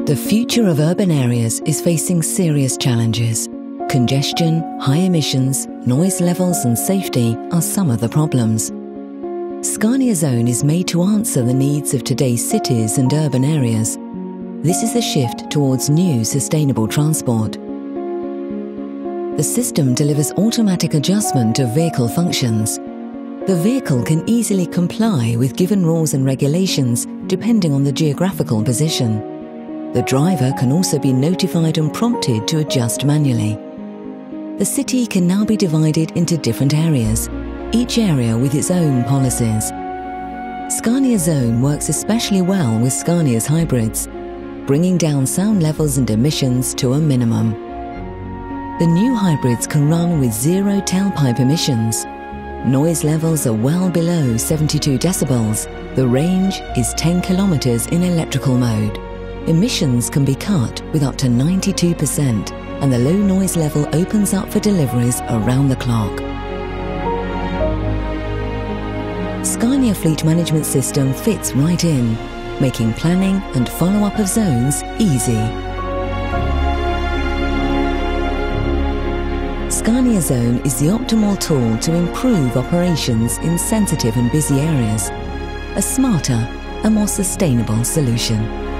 The future of urban areas is facing serious challenges. Congestion, high emissions, noise levels and safety are some of the problems. Scania Zone is made to answer the needs of today's cities and urban areas. This is a shift towards new sustainable transport. The system delivers automatic adjustment of vehicle functions. The vehicle can easily comply with given rules and regulations depending on the geographical position. The driver can also be notified and prompted to adjust manually. The city can now be divided into different areas, each area with its own policies. Scania Zone works especially well with Scania's hybrids, bringing down sound levels and emissions to a minimum. The new hybrids can run with zero tailpipe emissions. Noise levels are well below 72 decibels. The range is 10 kilometers in electrical mode. Emissions can be cut with up to 92%, and the low noise level opens up for deliveries around the clock. Scania Fleet Management System fits right in, making planning and follow-up of zones easy. Scania Zone is the optimal tool to improve operations in sensitive and busy areas. A smarter and more sustainable solution.